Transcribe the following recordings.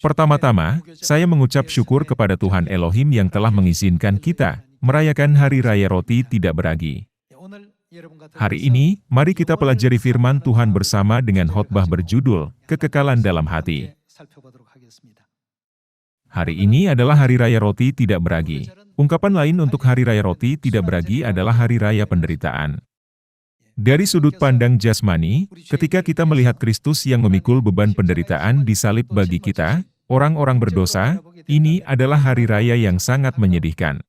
Pertama-tama, saya mengucap syukur kepada Tuhan Elohim yang telah mengizinkan kita merayakan Hari Raya Roti Tidak Beragi. Hari ini, mari kita pelajari firman Tuhan bersama dengan khotbah berjudul, Kekekalan Dalam Hati. Hari ini adalah Hari Raya Roti Tidak Beragi. Ungkapan lain untuk Hari Raya Roti Tidak Beragi adalah Hari Raya Penderitaan. Dari sudut pandang jasmani, ketika kita melihat Kristus yang memikul beban penderitaan di salib bagi kita, orang-orang berdosa, ini adalah hari raya yang sangat menyedihkan.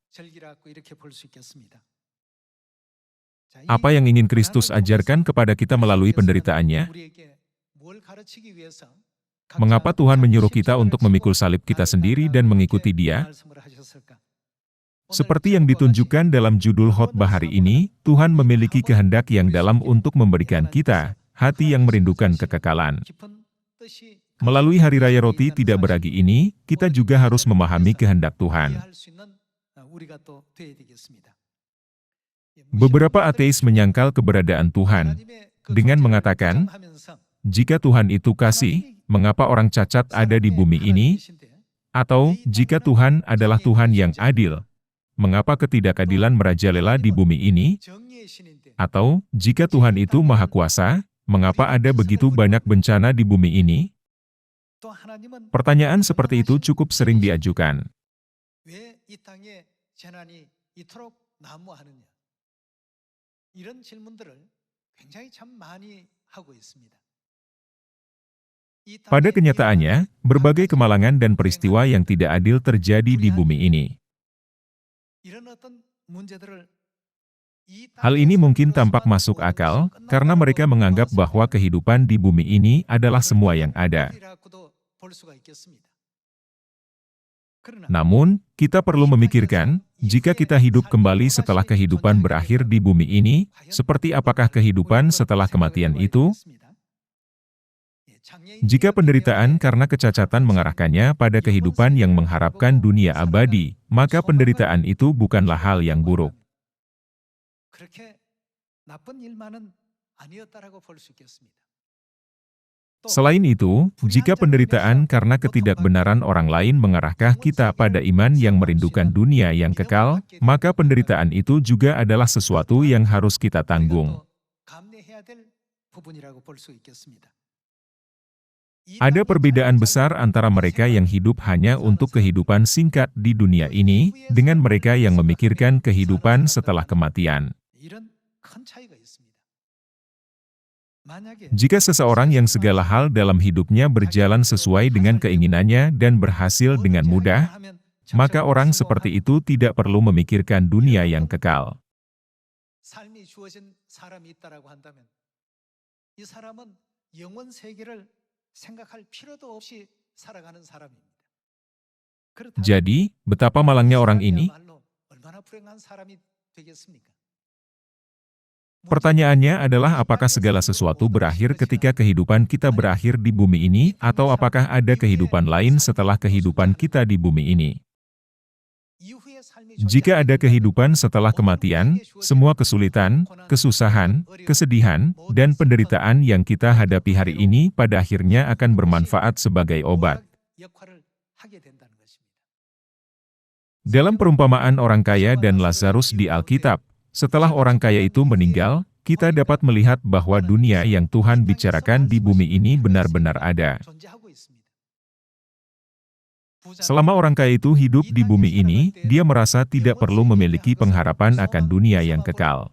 Apa yang ingin Kristus ajarkan kepada kita melalui penderitaannya? Mengapa Tuhan menyuruh kita untuk memikul salib kita sendiri dan mengikuti Dia? Seperti yang ditunjukkan dalam judul khotbah hari ini, Tuhan memiliki kehendak yang dalam untuk memberikan kita hati yang merindukan kekekalan. Melalui Hari Raya Roti Tidak Beragi ini, kita juga harus memahami kehendak Tuhan. Beberapa ateis menyangkal keberadaan Tuhan dengan mengatakan, jika Tuhan itu kasih, mengapa orang cacat ada di bumi ini? Atau, jika Tuhan adalah Tuhan yang adil, mengapa ketidakadilan merajalela di bumi ini? Atau, jika Tuhan itu Maha Kuasa, mengapa ada begitu banyak bencana di bumi ini? Pertanyaan seperti itu cukup sering diajukan. Pada kenyataannya, berbagai kemalangan dan peristiwa yang tidak adil terjadi di bumi ini. Hal ini mungkin tampak masuk akal, karena mereka menganggap bahwa kehidupan di bumi ini adalah semua yang ada. Namun, kita perlu memikirkan, jika kita hidup kembali setelah kehidupan berakhir di bumi ini, seperti apakah kehidupan setelah kematian itu? Jika penderitaan karena kecacatan mengarahkannya pada kehidupan yang mengharapkan dunia abadi, maka penderitaan itu bukanlah hal yang buruk. Selain itu, jika penderitaan karena ketidakbenaran orang lain mengarahkan kita pada iman yang merindukan dunia yang kekal, maka penderitaan itu juga adalah sesuatu yang harus kita tanggung. Ada perbedaan besar antara mereka yang hidup hanya untuk kehidupan singkat di dunia ini, dengan mereka yang memikirkan kehidupan setelah kematian. Jika seseorang yang segala hal dalam hidupnya berjalan sesuai dengan keinginannya dan berhasil dengan mudah, maka orang seperti itu tidak perlu memikirkan dunia yang kekal. Jadi, betapa malangnya orang ini? Pertanyaannya adalah apakah segala sesuatu berakhir ketika kehidupan kita berakhir di bumi ini, atau apakah ada kehidupan lain setelah kehidupan kita di bumi ini? Jika ada kehidupan setelah kematian, semua kesulitan, kesusahan, kesedihan, dan penderitaan yang kita hadapi hari ini pada akhirnya akan bermanfaat sebagai obat. Dalam perumpamaan orang kaya dan Lazarus di Alkitab, setelah orang kaya itu meninggal, kita dapat melihat bahwa dunia yang Tuhan bicarakan di bumi ini benar-benar ada. Selama orang kaya itu hidup di bumi ini, dia merasa tidak perlu memiliki pengharapan akan dunia yang kekal.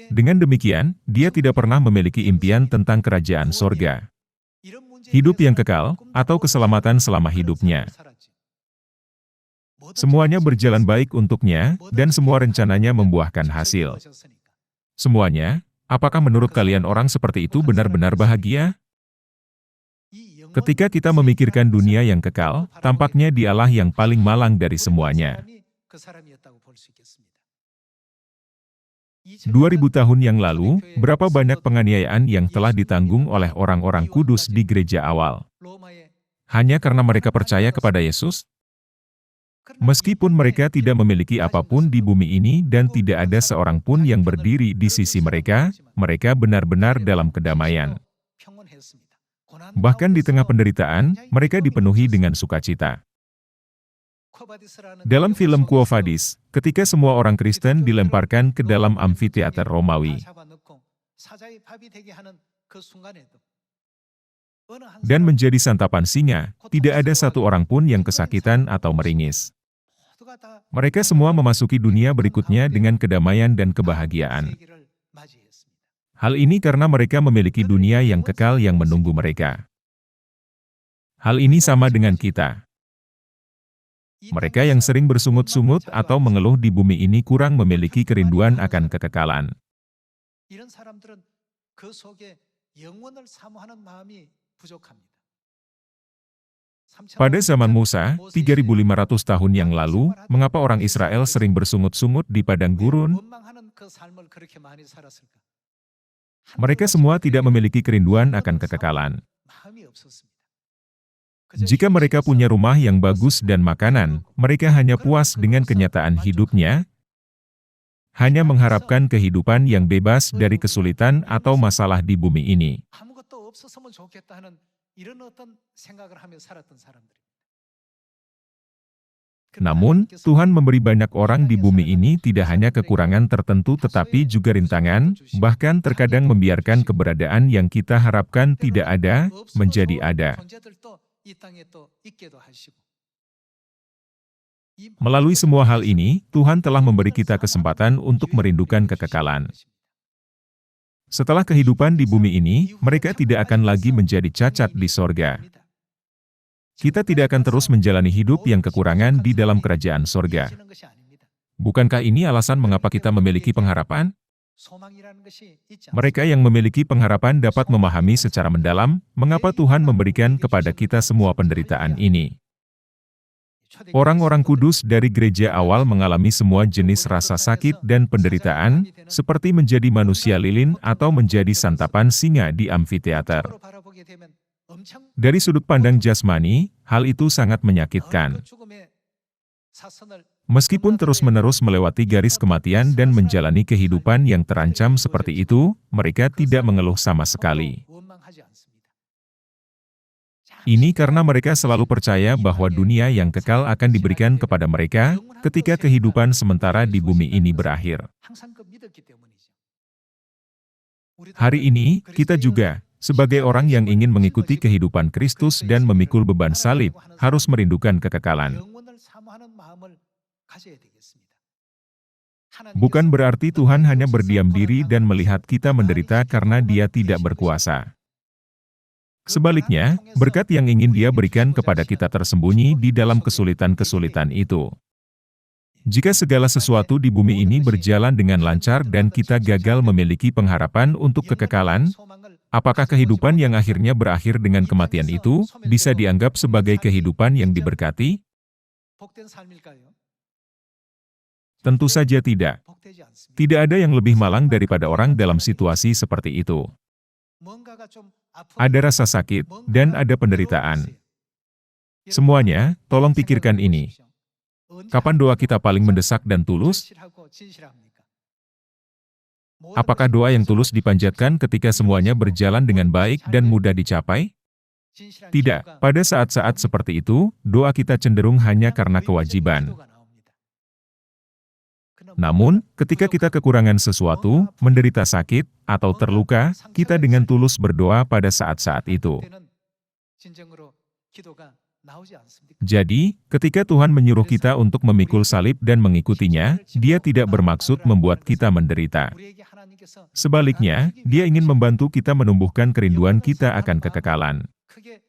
Dengan demikian, dia tidak pernah memiliki impian tentang kerajaan sorga, hidup yang kekal, atau keselamatan selama hidupnya. Semuanya berjalan baik untuknya, dan semua rencananya membuahkan hasil. Semuanya, apakah menurut kalian orang seperti itu benar-benar bahagia? Ketika kita memikirkan dunia yang kekal, tampaknya dialah yang paling malang dari semuanya. 2000 tahun yang lalu, berapa banyak penganiayaan yang telah ditanggung oleh orang-orang kudus di gereja awal? Hanya karena mereka percaya kepada Yesus? Meskipun mereka tidak memiliki apapun di bumi ini dan tidak ada seorang pun yang berdiri di sisi mereka, mereka benar-benar dalam kedamaian. Bahkan di tengah penderitaan, mereka dipenuhi dengan sukacita. Dalam film Quo Vadis, ketika semua orang Kristen dilemparkan ke dalam amfiteater Romawi dan menjadi santapan singa, tidak ada satu orang pun yang kesakitan atau meringis. Mereka semua memasuki dunia berikutnya dengan kedamaian dan kebahagiaan. Hal ini karena mereka memiliki dunia yang kekal yang menunggu mereka. Hal ini sama dengan kita. Mereka yang sering bersungut-sungut atau mengeluh di bumi ini kurang memiliki kerinduan akan kekekalan. Pada zaman Musa, 3.500 tahun yang lalu, mengapa orang Israel sering bersungut-sungut di padang gurun? Mereka semua tidak memiliki kerinduan akan kekekalan. Jika mereka punya rumah yang bagus dan makanan, mereka hanya puas dengan kenyataan hidupnya, hanya mengharapkan kehidupan yang bebas dari kesulitan atau masalah di bumi ini. Namun, Tuhan memberi banyak orang di bumi ini tidak hanya kekurangan tertentu tetapi juga rintangan, bahkan terkadang membiarkan keberadaan yang kita harapkan tidak ada, menjadi ada. Melalui semua hal ini, Tuhan telah memberi kita kesempatan untuk merindukan kekekalan. Setelah kehidupan di bumi ini, mereka tidak akan lagi menjadi cacat di sorga. Kita tidak akan terus menjalani hidup yang kekurangan di dalam kerajaan sorga. Bukankah ini alasan mengapa kita memiliki pengharapan? Mereka yang memiliki pengharapan dapat memahami secara mendalam mengapa Tuhan memberikan kepada kita semua penderitaan ini. Orang-orang kudus dari gereja awal mengalami semua jenis rasa sakit dan penderitaan, seperti menjadi manusia lilin atau menjadi santapan singa di amfiteater. Dari sudut pandang jasmani, hal itu sangat menyakitkan. Meskipun terus-menerus melewati garis kematian dan menjalani kehidupan yang terancam seperti itu, mereka tidak mengeluh sama sekali. Ini karena mereka selalu percaya bahwa dunia yang kekal akan diberikan kepada mereka ketika kehidupan sementara di bumi ini berakhir. Hari ini, kita juga, sebagai orang yang ingin mengikuti kehidupan Kristus dan memikul beban salib, harus merindukan kekekalan. Bukan berarti Tuhan hanya berdiam diri dan melihat kita menderita karena Dia tidak berkuasa. Sebaliknya, berkat yang ingin Dia berikan kepada kita tersembunyi di dalam kesulitan-kesulitan itu. Jika segala sesuatu di bumi ini berjalan dengan lancar dan kita gagal memiliki pengharapan untuk kekekalan, apakah kehidupan yang akhirnya berakhir dengan kematian itu bisa dianggap sebagai kehidupan yang diberkati? Tentu saja tidak. Tidak ada yang lebih malang daripada orang dalam situasi seperti itu. Ada rasa sakit, dan ada penderitaan. Semuanya, tolong pikirkan ini. Kapan doa kita paling mendesak dan tulus? Apakah doa yang tulus dipanjatkan ketika semuanya berjalan dengan baik dan mudah dicapai? Tidak, pada saat-saat seperti itu, doa kita cenderung hanya karena kewajiban. Namun, ketika kita kekurangan sesuatu, menderita sakit, atau terluka, kita dengan tulus berdoa pada saat-saat itu. Jadi, ketika Tuhan menyuruh kita untuk memikul salib dan mengikutinya, Dia tidak bermaksud membuat kita menderita. Sebaliknya, Dia ingin membantu kita menumbuhkan kerinduan kita akan kekekalan.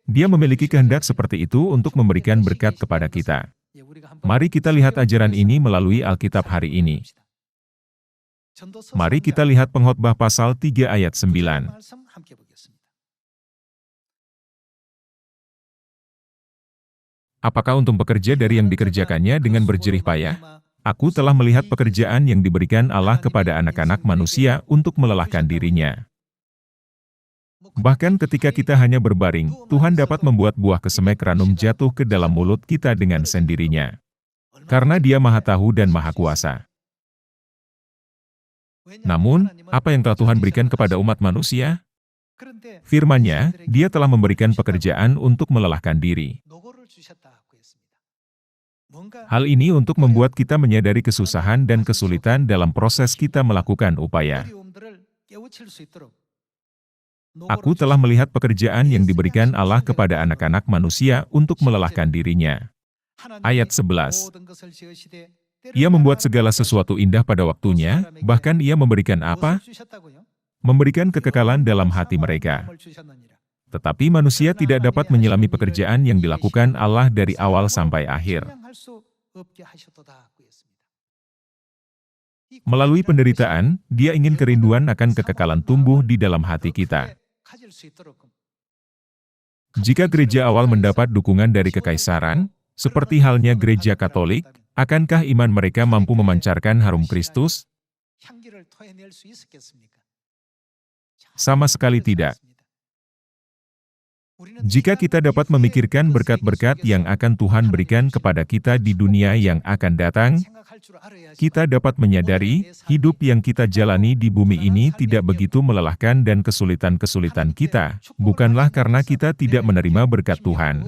Dia memiliki kehendak seperti itu untuk memberikan berkat kepada kita. Mari kita lihat ajaran ini melalui Alkitab hari ini. Mari kita lihat Pengkhotbah pasal 3 ayat 9. Apakah untung pekerja dari yang dikerjakannya dengan berjerih payah? Aku telah melihat pekerjaan yang diberikan Allah kepada anak-anak manusia untuk melelahkan dirinya. Bahkan ketika kita hanya berbaring, Tuhan dapat membuat buah kesemek ranum jatuh ke dalam mulut kita dengan sendirinya. Karena Dia Maha Tahu dan Maha Kuasa. Namun, apa yang telah Tuhan berikan kepada umat manusia? Firman-Nya, Dia telah memberikan pekerjaan untuk melelahkan diri. Hal ini untuk membuat kita menyadari kesusahan dan kesulitan dalam proses kita melakukan upaya. Aku telah melihat pekerjaan yang diberikan Allah kepada anak-anak manusia untuk melelahkan dirinya. Ayat 11. Ia membuat segala sesuatu indah pada waktunya, bahkan Ia memberikan apa? Memberikan kekekalan dalam hati mereka. Tetapi manusia tidak dapat menyelami pekerjaan yang dilakukan Allah dari awal sampai akhir. Melalui penderitaan, Dia ingin kerinduan akan kekekalan tumbuh di dalam hati kita. Jika gereja awal mendapat dukungan dari kekaisaran, seperti halnya gereja Katolik, akankah iman mereka mampu memancarkan harum Kristus? Sama sekali tidak. Jika kita dapat memikirkan berkat-berkat yang akan Tuhan berikan kepada kita di dunia yang akan datang, kita dapat menyadari, hidup yang kita jalani di bumi ini tidak begitu melelahkan dan kesulitan-kesulitan kita, bukanlah karena kita tidak menerima berkat Tuhan.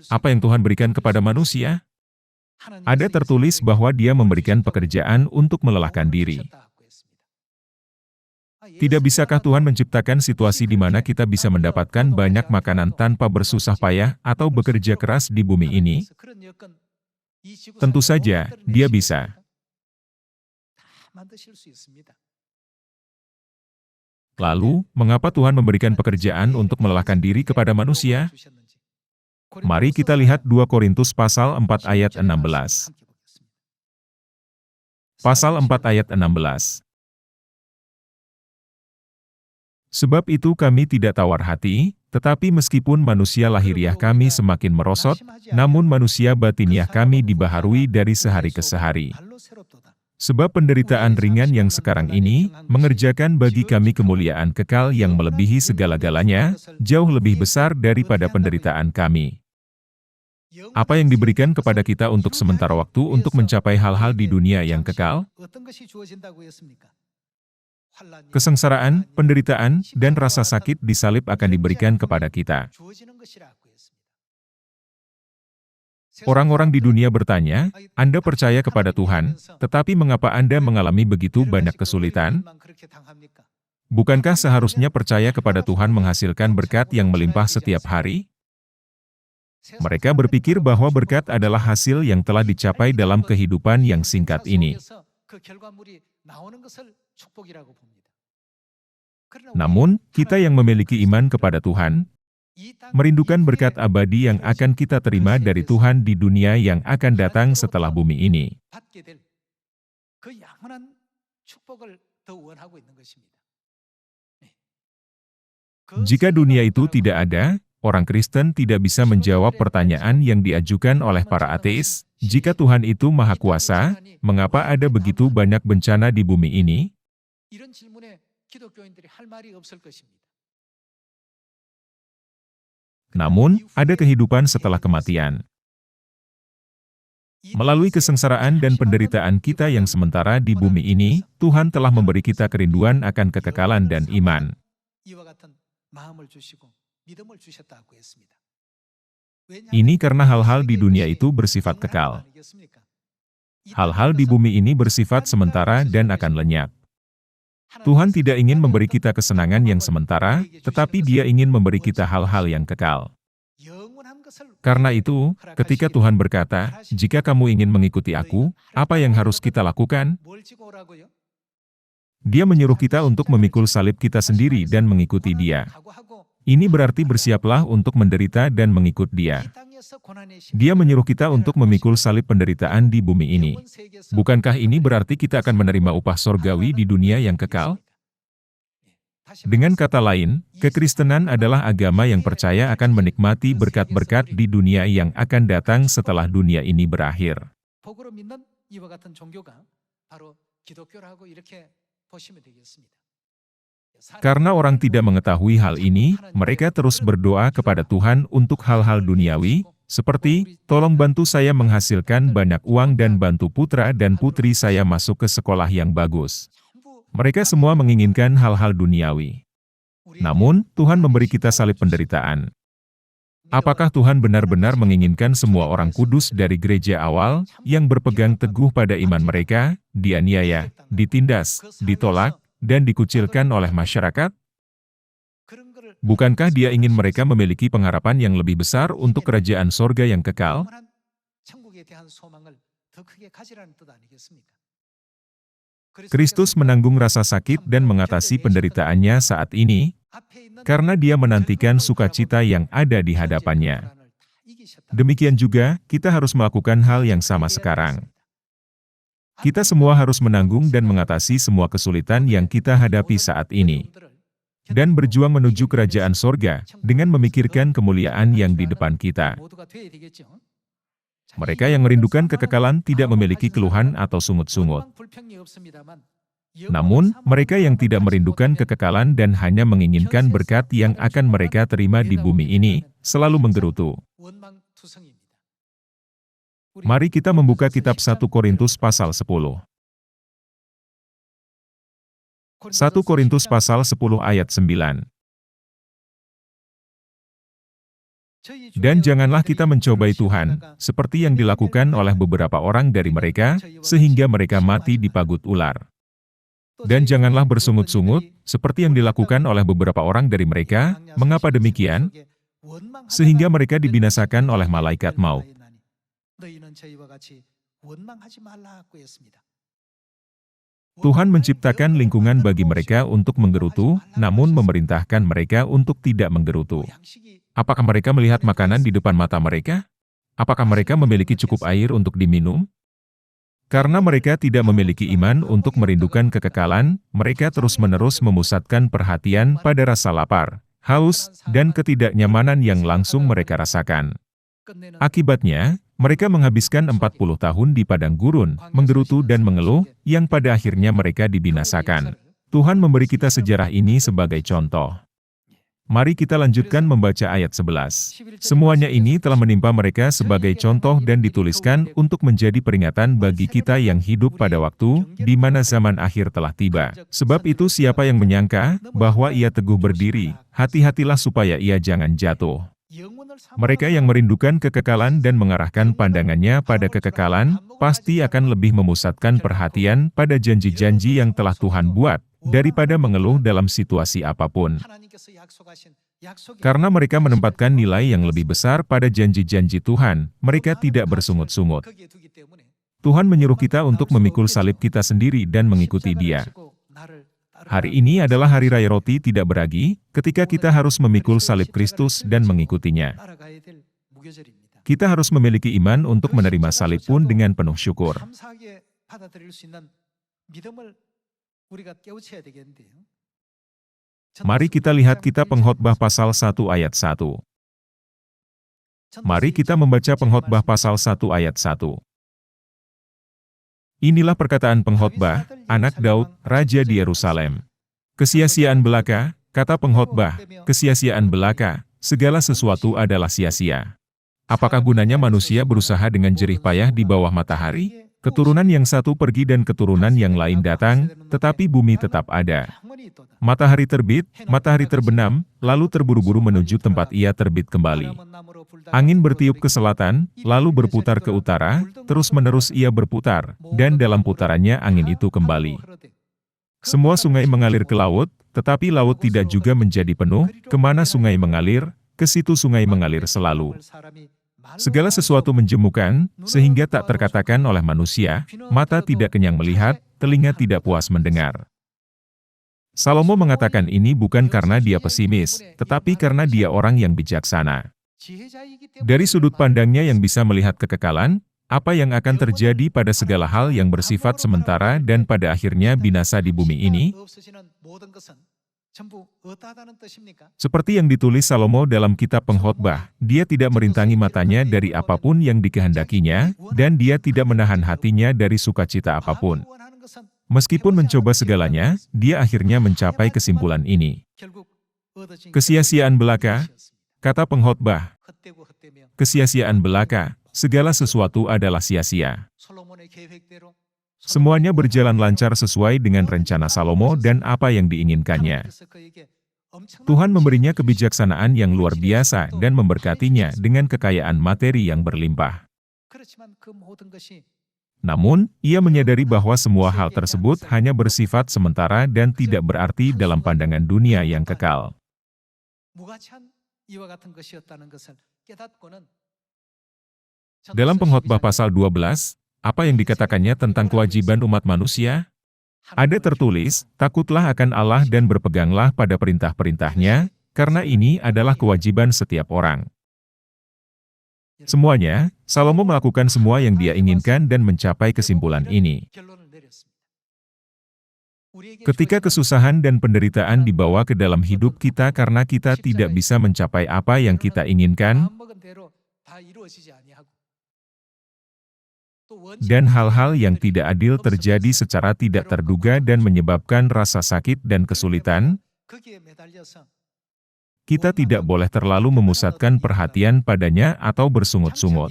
Apa yang Tuhan berikan kepada manusia? Ada tertulis bahwa Dia memberikan pekerjaan untuk melelahkan diri. Tidak bisakah Tuhan menciptakan situasi di mana kita bisa mendapatkan banyak makanan tanpa bersusah payah atau bekerja keras di bumi ini? Tentu saja, Dia bisa. Lalu, mengapa Tuhan memberikan pekerjaan untuk melelahkan diri kepada manusia? Mari kita lihat 2 Korintus pasal 4 ayat 16. Pasal 4 ayat 16. Sebab itu kami tidak tawar hati, tetapi meskipun manusia lahiriah kami semakin merosot, namun manusia batiniah kami dibaharui dari sehari ke sehari. Sebab penderitaan ringan yang sekarang ini, mengerjakan bagi kami kemuliaan kekal yang melebihi segala-galanya, jauh lebih besar daripada penderitaan kami. Apa yang diberikan kepada kita untuk sementara waktu untuk mencapai hal-hal di dunia yang kekal? Kesengsaraan, penderitaan, dan rasa sakit di salib akan diberikan kepada kita. Orang-orang di dunia bertanya, Anda percaya kepada Tuhan, tetapi mengapa Anda mengalami begitu banyak kesulitan? Bukankah seharusnya percaya kepada Tuhan menghasilkan berkat yang melimpah setiap hari? Mereka berpikir bahwa berkat adalah hasil yang telah dicapai dalam kehidupan yang singkat ini. Namun, kita yang memiliki iman kepada Tuhan, merindukan berkat abadi yang akan kita terima dari Tuhan di dunia yang akan datang setelah bumi ini. Jika dunia itu tidak ada, orang Kristen tidak bisa menjawab pertanyaan yang diajukan oleh para ateis, jika Tuhan itu Maha Kuasa, mengapa ada begitu banyak bencana di bumi ini? Namun, ada kehidupan setelah kematian. Melalui kesengsaraan dan penderitaan kita yang sementara di bumi ini, Tuhan telah memberi kita kerinduan akan kekekalan dan iman. Ini karena hal-hal di dunia itu bersifat kekal. Hal-hal di bumi ini bersifat sementara dan akan lenyap. Tuhan tidak ingin memberi kita kesenangan yang sementara, tetapi Dia ingin memberi kita hal-hal yang kekal. Karena itu, ketika Tuhan berkata, "Jika kamu ingin mengikuti Aku, apa yang harus kita lakukan?" Dia menyuruh kita untuk memikul salib kita sendiri dan mengikuti Dia. Ini berarti bersiaplah untuk menderita dan mengikut Dia. Dia menyuruh kita untuk memikul salib penderitaan di bumi ini. Bukankah ini berarti kita akan menerima upah sorgawi di dunia yang kekal? Dengan kata lain, kekristenan adalah agama yang percaya akan menikmati berkat-berkat di dunia yang akan datang setelah dunia ini berakhir. Karena orang tidak mengetahui hal ini, mereka terus berdoa kepada Tuhan untuk hal-hal duniawi, seperti, "Tolong bantu saya menghasilkan banyak uang dan bantu putra dan putri saya masuk ke sekolah yang bagus." Mereka semua menginginkan hal-hal duniawi. Namun, Tuhan memberi kita salib penderitaan. Apakah Tuhan benar-benar menginginkan semua orang kudus dari gereja awal, yang berpegang teguh pada iman mereka, dianiaya, ditindas, ditolak, dan dikucilkan oleh masyarakat? Bukankah Dia ingin mereka memiliki pengharapan yang lebih besar untuk kerajaan sorga yang kekal? Kristus menanggung rasa sakit dan mengatasi penderitaannya saat ini, karena Dia menantikan sukacita yang ada di hadapannya. Demikian juga, kita harus melakukan hal yang sama sekarang. Kita semua harus menanggung dan mengatasi semua kesulitan yang kita hadapi saat ini, dan berjuang menuju kerajaan sorga, dengan memikirkan kemuliaan yang di depan kita. Mereka yang merindukan kekekalan tidak memiliki keluhan atau sungut-sungut. Namun, mereka yang tidak merindukan kekekalan dan hanya menginginkan berkat yang akan mereka terima di bumi ini, selalu menggerutu. Mari kita membuka kitab 1 Korintus pasal 10. 1 Korintus pasal 10 ayat 9. Dan janganlah kita mencobai Tuhan, seperti yang dilakukan oleh beberapa orang dari mereka, sehingga mereka mati dipagut ular. Dan janganlah bersungut-sungut, seperti yang dilakukan oleh beberapa orang dari mereka. Mengapa demikian? Sehingga mereka dibinasakan oleh malaikat maut. Tuhan menciptakan lingkungan bagi mereka untuk menggerutu, namun memerintahkan mereka untuk tidak menggerutu. Apakah mereka melihat makanan di depan mata mereka? Apakah mereka memiliki cukup air untuk diminum? Karena mereka tidak memiliki iman untuk merindukan kekekalan, mereka terus-menerus memusatkan perhatian pada rasa lapar, haus, dan ketidaknyamanan yang langsung mereka rasakan. Akibatnya, mereka menghabiskan 40 tahun di padang gurun, menggerutu dan mengeluh, yang pada akhirnya mereka dibinasakan. Tuhan memberi kita sejarah ini sebagai contoh. Mari kita lanjutkan membaca ayat 11. Semuanya ini telah menimpa mereka sebagai contoh dan dituliskan untuk menjadi peringatan bagi kita yang hidup pada waktu, di mana zaman akhir telah tiba. Sebab itu siapa yang menyangka bahwa ia teguh berdiri, hati-hatilah supaya ia jangan jatuh. Mereka yang merindukan kekekalan dan mengarahkan pandangannya pada kekekalan, pasti akan lebih memusatkan perhatian pada janji-janji yang telah Tuhan buat, daripada mengeluh dalam situasi apapun. Karena mereka menempatkan nilai yang lebih besar pada janji-janji Tuhan, mereka tidak bersungut-sungut. Tuhan menyuruh kita untuk memikul salib kita sendiri dan mengikuti Dia. Hari ini adalah Hari Raya Roti Tidak Beragi, ketika kita harus memikul salib Kristus dan mengikutinya. Kita harus memiliki iman untuk menerima salib pun dengan penuh syukur. Mari kita lihat kitab Pengkhotbah pasal 1 ayat 1. Mari kita membaca Pengkhotbah pasal 1 ayat 1. Inilah perkataan pengkhotbah, anak Daud, raja di Yerusalem. Kesia-siaan belaka, kata pengkhotbah, kesia-siaan belaka, segala sesuatu adalah sia-sia. Apakah gunanya manusia berusaha dengan jerih payah di bawah matahari? Keturunan yang satu pergi dan keturunan yang lain datang, tetapi bumi tetap ada. Matahari terbit, matahari terbenam, lalu terburu-buru menuju tempat ia terbit kembali. Angin bertiup ke selatan, lalu berputar ke utara, terus-menerus ia berputar, dan dalam putarannya angin itu kembali. Semua sungai mengalir ke laut, tetapi laut tidak juga menjadi penuh. Kemana sungai mengalir, ke situ sungai mengalir selalu. Segala sesuatu menjemukan, sehingga tak terkatakan oleh manusia, mata tidak kenyang melihat, telinga tidak puas mendengar. Salomo mengatakan ini bukan karena dia pesimis, tetapi karena dia orang yang bijaksana. Dari sudut pandangnya yang bisa melihat kekekalan, apa yang akan terjadi pada segala hal yang bersifat sementara dan pada akhirnya binasa di bumi ini? Seperti yang ditulis Salomo dalam kitab Pengkhotbah, dia tidak merintangi matanya dari apapun yang dikehendakinya, dan dia tidak menahan hatinya dari sukacita apapun. Meskipun mencoba segalanya, dia akhirnya mencapai kesimpulan ini. Kesia-siaan belaka, kata pengkhotbah. Kesia-siaan belaka, segala sesuatu adalah sia-sia. Semuanya berjalan lancar sesuai dengan rencana Salomo dan apa yang diinginkannya. Tuhan memberinya kebijaksanaan yang luar biasa dan memberkatinya dengan kekayaan materi yang berlimpah. Namun, ia menyadari bahwa semua hal tersebut hanya bersifat sementara dan tidak berarti dalam pandangan dunia yang kekal. Dalam Pengkhotbah pasal 12, apa yang dikatakannya tentang kewajiban umat manusia? Ada tertulis, takutlah akan Allah dan berpeganglah pada perintah-perintahnya, karena ini adalah kewajiban setiap orang. Semuanya, Salomo melakukan semua yang dia inginkan dan mencapai kesimpulan ini. Ketika kesusahan dan penderitaan dibawa ke dalam hidup kita karena kita tidak bisa mencapai apa yang kita inginkan, dan hal-hal yang tidak adil terjadi secara tidak terduga dan menyebabkan rasa sakit dan kesulitan, kita tidak boleh terlalu memusatkan perhatian padanya atau bersungut-sungut.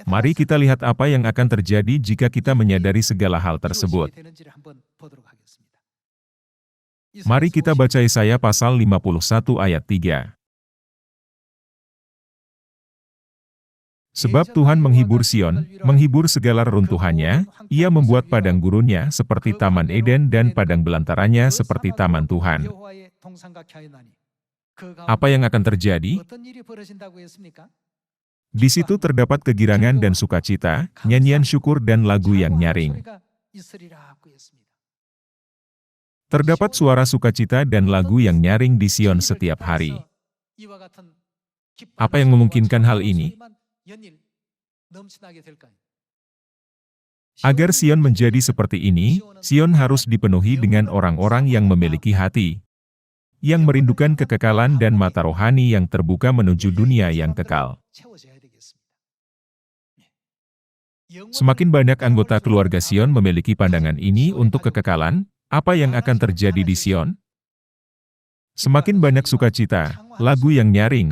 Mari kita lihat apa yang akan terjadi jika kita menyadari segala hal tersebut. Mari kita baca Yesaya pasal 51 ayat 3. Sebab Tuhan menghibur Sion, menghibur segala reruntuhannya, ia membuat padang gurunnya seperti Taman Eden dan padang belantaranya seperti Taman Tuhan. Apa yang akan terjadi? Di situ terdapat kegirangan dan sukacita, nyanyian syukur dan lagu yang nyaring. Terdapat suara sukacita dan lagu yang nyaring di Sion setiap hari. Apa yang memungkinkan hal ini? Agar Sion menjadi seperti ini, Sion harus dipenuhi dengan orang-orang yang memiliki hati, yang merindukan kekekalan dan mata rohani yang terbuka menuju dunia yang kekal. Semakin banyak anggota keluarga Sion memiliki pandangan ini untuk kekekalan, apa yang akan terjadi di Sion? Semakin banyak sukacita, lagu yang nyaring,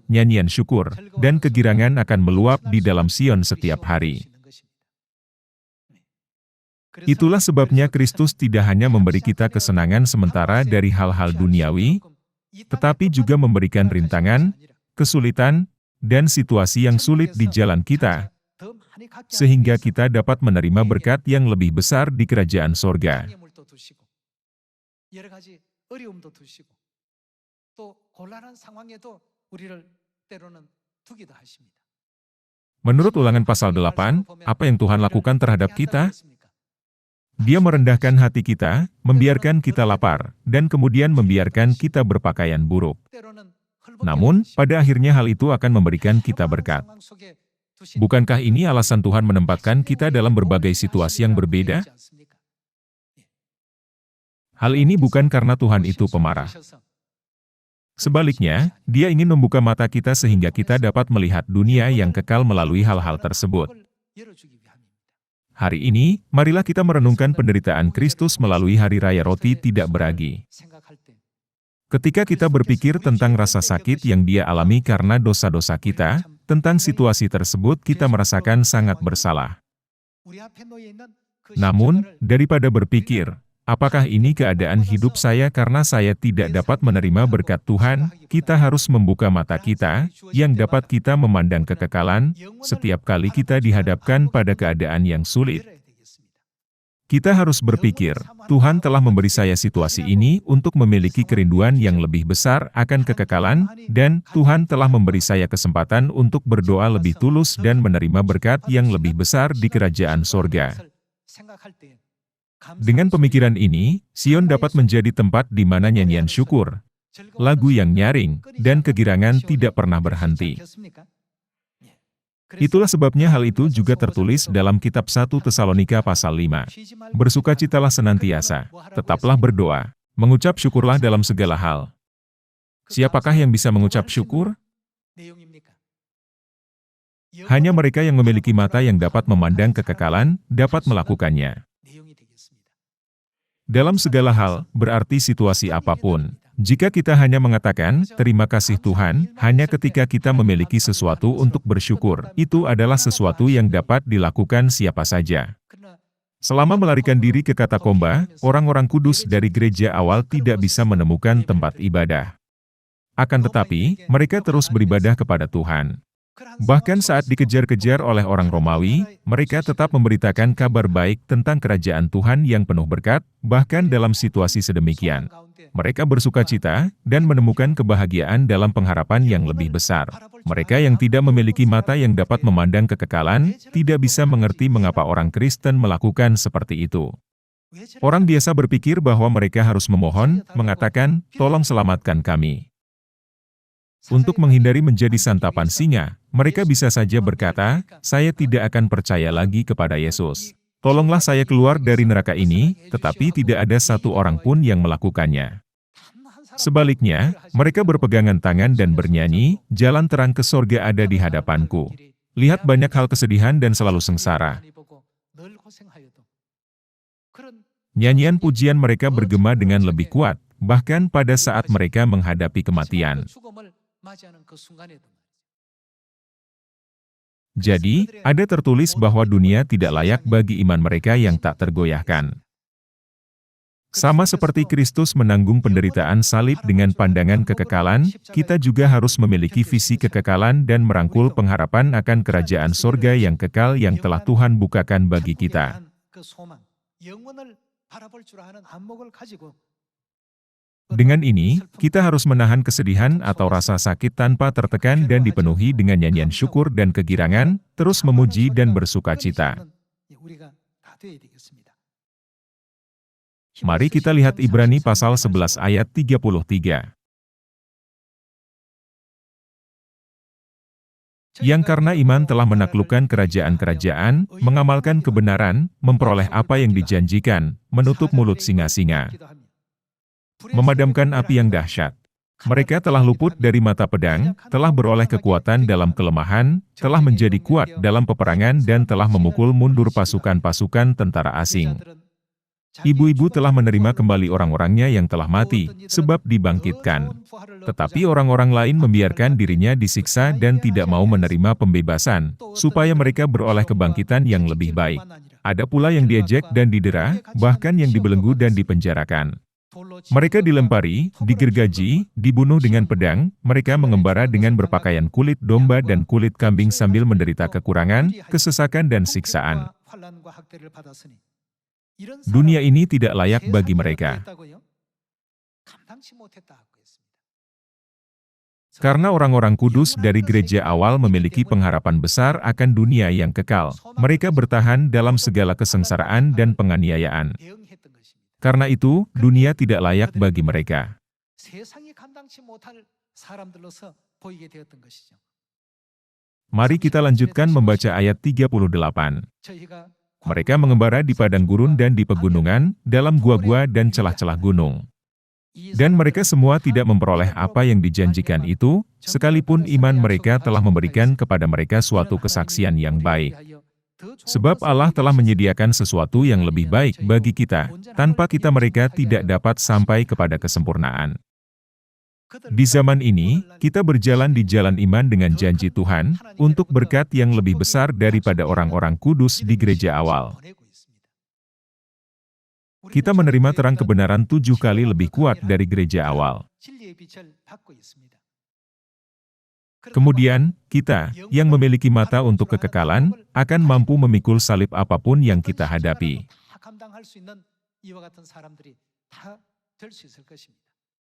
nyanyian syukur, dan kegirangan akan meluap di dalam Sion setiap hari. Itulah sebabnya Kristus tidak hanya memberi kita kesenangan sementara dari hal-hal duniawi, tetapi juga memberikan rintangan, kesulitan, dan situasi yang sulit di jalan kita, sehingga kita dapat menerima berkat yang lebih besar di kerajaan sorga. Menurut Ulangan pasal 8, apa yang Tuhan lakukan terhadap kita? Dia merendahkan hati kita, membiarkan kita lapar, dan kemudian membiarkan kita berpakaian buruk. Namun, pada akhirnya hal itu akan memberikan kita berkat. Bukankah ini alasan Tuhan menempatkan kita dalam berbagai situasi yang berbeda? Hal ini bukan karena Tuhan itu pemarah. Sebaliknya, Dia ingin membuka mata kita sehingga kita dapat melihat dunia yang kekal melalui hal-hal tersebut. Hari ini, marilah kita merenungkan penderitaan Kristus melalui Hari Raya Roti Tidak Beragi. Ketika kita berpikir tentang rasa sakit yang Dia alami karena dosa-dosa kita, tentang situasi tersebut kita merasakan sangat bersalah. Namun, daripada berpikir, apakah ini keadaan hidup saya karena saya tidak dapat menerima berkat Tuhan, kita harus membuka mata kita, yang dapat kita memandang kekekalan, setiap kali kita dihadapkan pada keadaan yang sulit. Kita harus berpikir, Tuhan telah memberi saya situasi ini untuk memiliki kerinduan yang lebih besar akan kekekalan, dan Tuhan telah memberi saya kesempatan untuk berdoa lebih tulus dan menerima berkat yang lebih besar di kerajaan sorga. Dengan pemikiran ini, Sion dapat menjadi tempat di mana nyanyian syukur, lagu yang nyaring, dan kegirangan tidak pernah berhenti. Itulah sebabnya hal itu juga tertulis dalam kitab 1 Tesalonika pasal 5. Bersukacitalah senantiasa, tetaplah berdoa, mengucap syukurlah dalam segala hal. Siapakah yang bisa mengucap syukur? Hanya mereka yang memiliki mata yang dapat memandang kekekalan, dapat melakukannya. Dalam segala hal, berarti situasi apapun, Jika kita hanya mengatakan, "Terima kasih Tuhan," hanya ketika kita memiliki sesuatu untuk bersyukur, itu adalah sesuatu yang dapat dilakukan siapa saja. Selama melarikan diri ke katakomba, orang-orang kudus dari gereja awal tidak bisa menemukan tempat ibadah. Akan tetapi, mereka terus beribadah kepada Tuhan. Bahkan saat dikejar-kejar oleh orang Romawi, mereka tetap memberitakan kabar baik tentang kerajaan Tuhan yang penuh berkat, bahkan dalam situasi sedemikian. Mereka bersukacita dan menemukan kebahagiaan dalam pengharapan yang lebih besar. Mereka yang tidak memiliki mata yang dapat memandang kekekalan, tidak bisa mengerti mengapa orang Kristen melakukan seperti itu. Orang biasa berpikir bahwa mereka harus memohon, mengatakan, "Tolong selamatkan kami." Untuk menghindari menjadi santapan singa, mereka bisa saja berkata, "Saya tidak akan percaya lagi kepada Yesus. Tolonglah saya keluar dari neraka ini," tetapi tidak ada satu orang pun yang melakukannya. Sebaliknya, mereka berpegangan tangan dan bernyanyi, "Jalan terang ke sorga ada di hadapanku. Lihat banyak hal kesedihan dan selalu sengsara." Nyanyian pujian mereka bergema dengan lebih kuat, bahkan pada saat mereka menghadapi kematian. Jadi, ada tertulis bahwa dunia tidak layak bagi iman mereka yang tak tergoyahkan. Sama seperti Kristus menanggung penderitaan salib dengan pandangan kekekalan, kita juga harus memiliki visi kekekalan dan merangkul pengharapan akan kerajaan sorga yang kekal yang telah Tuhan bukakan bagi kita. Dengan ini, kita harus menahan kesedihan atau rasa sakit tanpa tertekan dan dipenuhi dengan nyanyian syukur dan kegirangan, terus memuji dan bersukacita. Mari kita lihat Ibrani pasal 11 ayat 33. Yang karena iman telah menaklukkan kerajaan-kerajaan, mengamalkan kebenaran, memperoleh apa yang dijanjikan, menutup mulut singa-singa, memadamkan api yang dahsyat. Mereka telah luput dari mata pedang, telah beroleh kekuatan dalam kelemahan, telah menjadi kuat dalam peperangan dan telah memukul mundur pasukan-pasukan tentara asing. Ibu-ibu telah menerima kembali orang-orangnya yang telah mati, sebab dibangkitkan. Tetapi orang-orang lain membiarkan dirinya disiksa dan tidak mau menerima pembebasan, supaya mereka beroleh kebangkitan yang lebih baik. Ada pula yang diejek dan didera, bahkan yang dibelenggu dan dipenjarakan. Mereka dilempari, digergaji, dibunuh dengan pedang, mereka mengembara dengan berpakaian kulit domba dan kulit kambing sambil menderita kekurangan, kesesakan dan siksaan. Dunia ini tidak layak bagi mereka. Karena orang-orang kudus dari gereja awal memiliki pengharapan besar akan dunia yang kekal, mereka bertahan dalam segala kesengsaraan dan penganiayaan. Karena itu, dunia tidak layak bagi mereka. Mari kita lanjutkan membaca ayat 38. Mereka mengembara di padang gurun dan di pegunungan, dalam gua-gua dan celah-celah gunung. Dan mereka semua tidak memperoleh apa yang dijanjikan itu, sekalipun iman mereka telah memberikan kepada mereka suatu kesaksian yang baik. Sebab Allah telah menyediakan sesuatu yang lebih baik bagi kita, tanpa mereka tidak dapat sampai kepada kesempurnaan. Di zaman ini, kita berjalan di jalan iman dengan janji Tuhan, untuk berkat yang lebih besar daripada orang-orang kudus di gereja awal. Kita menerima terang kebenaran 7 kali lebih kuat dari gereja awal. Kemudian, kita, yang memiliki mata untuk kekekalan, akan mampu memikul salib apapun yang kita hadapi.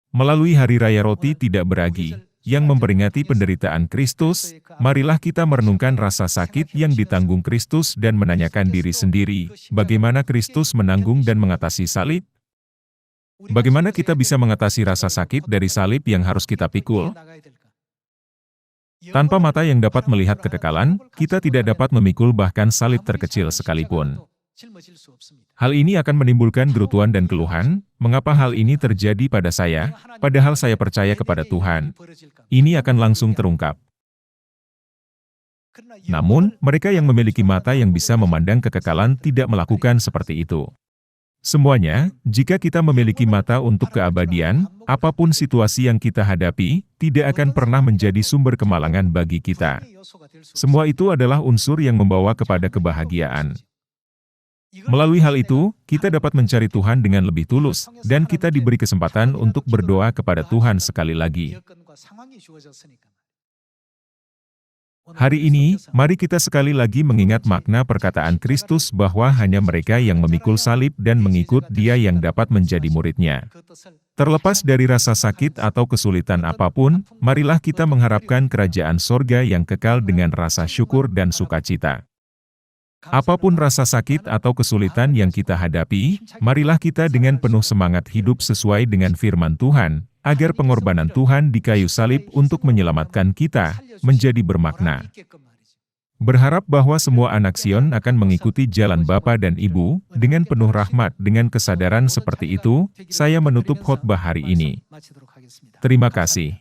Melalui Hari Raya Roti Tidak Beragi, yang memperingati penderitaan Kristus, marilah kita merenungkan rasa sakit yang ditanggung Kristus dan menanyakan diri sendiri, bagaimana Kristus menanggung dan mengatasi salib? Bagaimana kita bisa mengatasi rasa sakit dari salib yang harus kita pikul? Tanpa mata yang dapat melihat kekekalan, kita tidak dapat memikul bahkan salib terkecil sekalipun. Hal ini akan menimbulkan gerutuan dan keluhan, mengapa hal ini terjadi pada saya, padahal saya percaya kepada Tuhan. Ini akan langsung terungkap. Namun, mereka yang memiliki mata yang bisa memandang kekekalan tidak melakukan seperti itu. Semuanya, jika kita memiliki mata untuk keabadian, apapun situasi yang kita hadapi, tidak akan pernah menjadi sumber kemalangan bagi kita. Semua itu adalah unsur yang membawa kepada kebahagiaan. Melalui hal itu, kita dapat mencari Tuhan dengan lebih tulus, dan kita diberi kesempatan untuk berdoa kepada Tuhan sekali lagi. Hari ini, mari kita sekali lagi mengingat makna perkataan Kristus bahwa hanya mereka yang memikul salib dan mengikut Dia yang dapat menjadi murid-Nya. Terlepas dari rasa sakit atau kesulitan apapun, marilah kita mengharapkan kerajaan sorga yang kekal dengan rasa syukur dan sukacita. Apapun rasa sakit atau kesulitan yang kita hadapi, marilah kita dengan penuh semangat hidup sesuai dengan firman Tuhan, agar pengorbanan Tuhan di kayu salib untuk menyelamatkan kita, menjadi bermakna. Berharap bahwa semua anak Sion akan mengikuti jalan Bapa dan Ibu, dengan penuh rahmat. Dengan kesadaran seperti itu, saya menutup khotbah hari ini. Terima kasih.